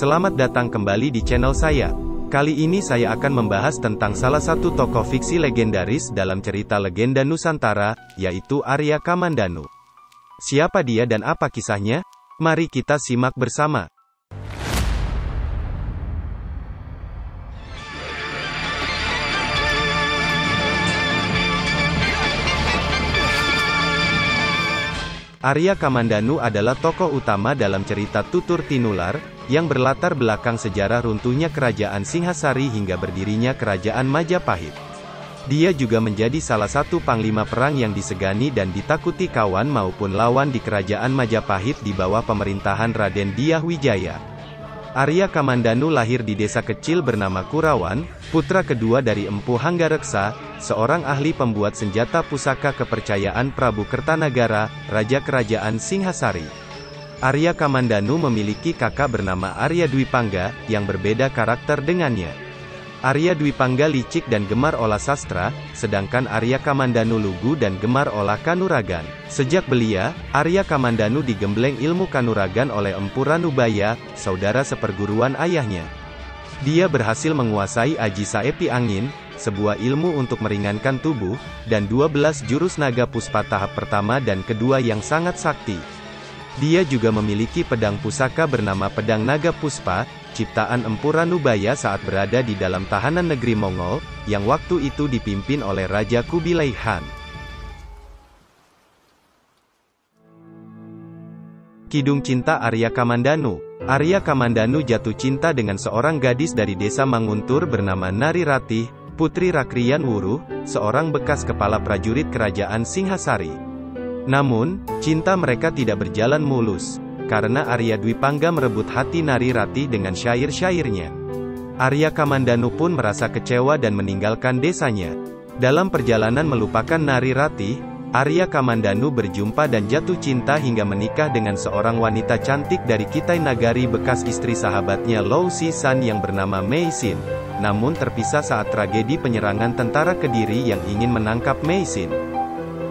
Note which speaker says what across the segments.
Speaker 1: Selamat datang kembali di channel saya. Kali ini saya akan membahas tentang salah satu tokoh fiksi legendaris dalam cerita legenda Nusantara, yaitu Arya Kamandanu. Siapa dia dan apa kisahnya? Mari kita simak bersama. Arya Kamandanu adalah tokoh utama dalam cerita Tutur Tinular, yang berlatar belakang sejarah runtuhnya kerajaan Singhasari hingga berdirinya kerajaan Majapahit. Dia juga menjadi salah satu panglima perang yang disegani dan ditakuti kawan maupun lawan di kerajaan Majapahit di bawah pemerintahan Raden Dyah Wijaya. Arya Kamandanu lahir di desa kecil bernama Kurawan, putra kedua dari Empu Hanggareksa, seorang ahli pembuat senjata pusaka kepercayaan Prabu Kertanagara, Raja Kerajaan Singhasari. Arya Kamandanu memiliki kakak bernama Arya Dwipangga, yang berbeda karakter dengannya. Arya Dwipangga licik dan gemar olah sastra, sedangkan Arya Kamandanu lugu dan gemar olah kanuragan. Sejak belia, Arya Kamandanu digembleng ilmu kanuragan oleh Empu Ranubaya, saudara seperguruan ayahnya. Dia berhasil menguasai Aji Saepi Angin, sebuah ilmu untuk meringankan tubuh, dan 12 jurus naga puspa tahap pertama dan kedua yang sangat sakti. Dia juga memiliki pedang pusaka bernama Pedang Naga Puspa, ciptaan Empu Ranubaya saat berada di dalam tahanan negeri Mongol, yang waktu itu dipimpin oleh Raja Kubilai Khan. Kidung cinta Arya Kamandanu. Arya Kamandanu jatuh cinta dengan seorang gadis dari desa Manguntur bernama Nari Ratih, putri Rakrian Wuruh, seorang bekas kepala prajurit kerajaan Singhasari. Namun, cinta mereka tidak berjalan mulus, karena Arya Dwipangga merebut hati Nari Ratih dengan syair-syairnya. Arya Kamandanu pun merasa kecewa dan meninggalkan desanya. Dalam perjalanan melupakan Nari Ratih, Arya Kamandanu berjumpa dan jatuh cinta hingga menikah dengan seorang wanita cantik dari Kitai Nagari bekas istri sahabatnya Lau Si San yang bernama Mei Sin. Namun terpisah saat tragedi penyerangan tentara Kediri yang ingin menangkap Mei Sin.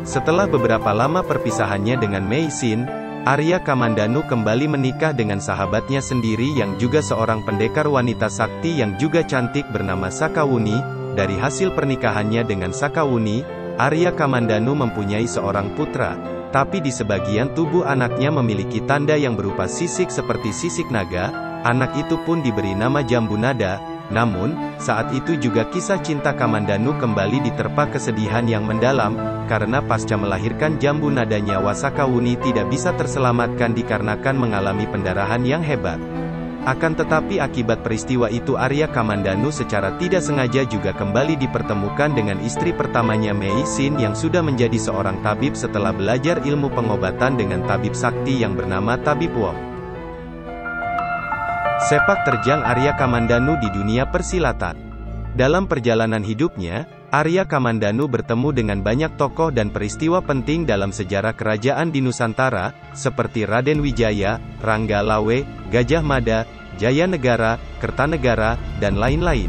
Speaker 1: Setelah beberapa lama perpisahannya dengan Mei Sin, Arya Kamandanu kembali menikah dengan sahabatnya sendiri yang juga seorang pendekar wanita sakti yang juga cantik bernama Sakawuni. Dari hasil pernikahannya dengan Sakawuni, Arya Kamandanu mempunyai seorang putra, tapi di sebagian tubuh anaknya memiliki tanda yang berupa sisik seperti sisik naga. Anak itu pun diberi nama Jambunada. Namun, saat itu juga kisah cinta Kamandanu kembali diterpa kesedihan yang mendalam, karena pasca melahirkan Jambunada nyawa Sakawuni tidak bisa terselamatkan dikarenakan mengalami pendarahan yang hebat. Akan tetapi akibat peristiwa itu Arya Kamandanu secara tidak sengaja juga kembali dipertemukan dengan istri pertamanya Mei Sin yang sudah menjadi seorang tabib setelah belajar ilmu pengobatan dengan tabib sakti yang bernama Tabib Wong. Sepak terjang Arya Kamandanu di dunia persilatan. Dalam perjalanan hidupnya, Arya Kamandanu bertemu dengan banyak tokoh dan peristiwa penting dalam sejarah kerajaan di Nusantara, seperti Raden Wijaya, Rangga Lawe, Gajah Mada, Jayanegara, Kertanegara, dan lain-lain.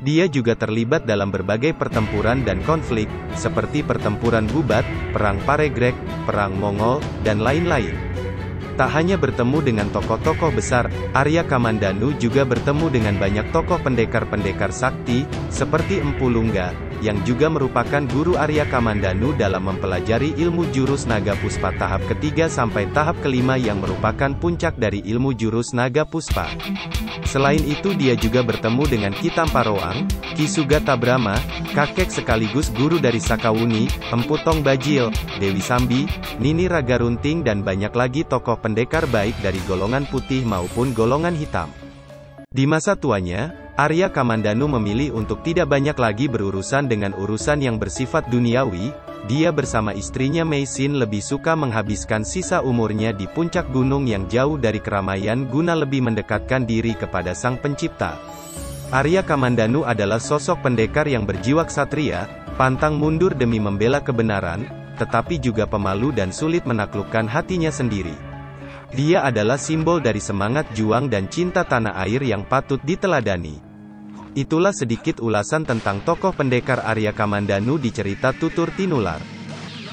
Speaker 1: Dia juga terlibat dalam berbagai pertempuran dan konflik, seperti pertempuran Bubat, Perang Paregrek, Perang Mongol, dan lain-lain. Tak hanya bertemu dengan tokoh-tokoh besar, Arya Kamandanu juga bertemu dengan banyak tokoh pendekar-pendekar sakti, seperti Empu Lungga, yang juga merupakan guru Arya Kamandanu dalam mempelajari ilmu jurus naga puspa tahap ketiga sampai tahap kelima yang merupakan puncak dari ilmu jurus naga puspa. Selain itu dia juga bertemu dengan Ki Tamparoang, Ki Sugata Brahma, kakek sekaligus guru dari Sakawuni, Empu Tong Bajil, Dewi Sambi, Nini Ragarunting dan banyak lagi tokoh pendekar baik dari golongan putih maupun golongan hitam. Di masa tuanya, Arya Kamandanu memilih untuk tidak banyak lagi berurusan dengan urusan yang bersifat duniawi. Dia bersama istrinya Mei Sin lebih suka menghabiskan sisa umurnya di puncak gunung yang jauh dari keramaian guna lebih mendekatkan diri kepada Sang Pencipta. Arya Kamandanu adalah sosok pendekar yang berjiwa ksatria, pantang mundur demi membela kebenaran, tetapi juga pemalu dan sulit menaklukkan hatinya sendiri. Dia adalah simbol dari semangat juang dan cinta tanah air yang patut diteladani. Itulah sedikit ulasan tentang tokoh pendekar Arya Kamandanu di cerita Tutur Tinular.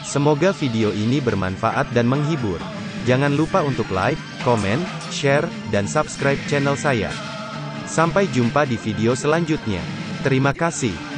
Speaker 1: Semoga video ini bermanfaat dan menghibur. Jangan lupa untuk like, komen, share, dan subscribe channel saya. Sampai jumpa di video selanjutnya. Terima kasih.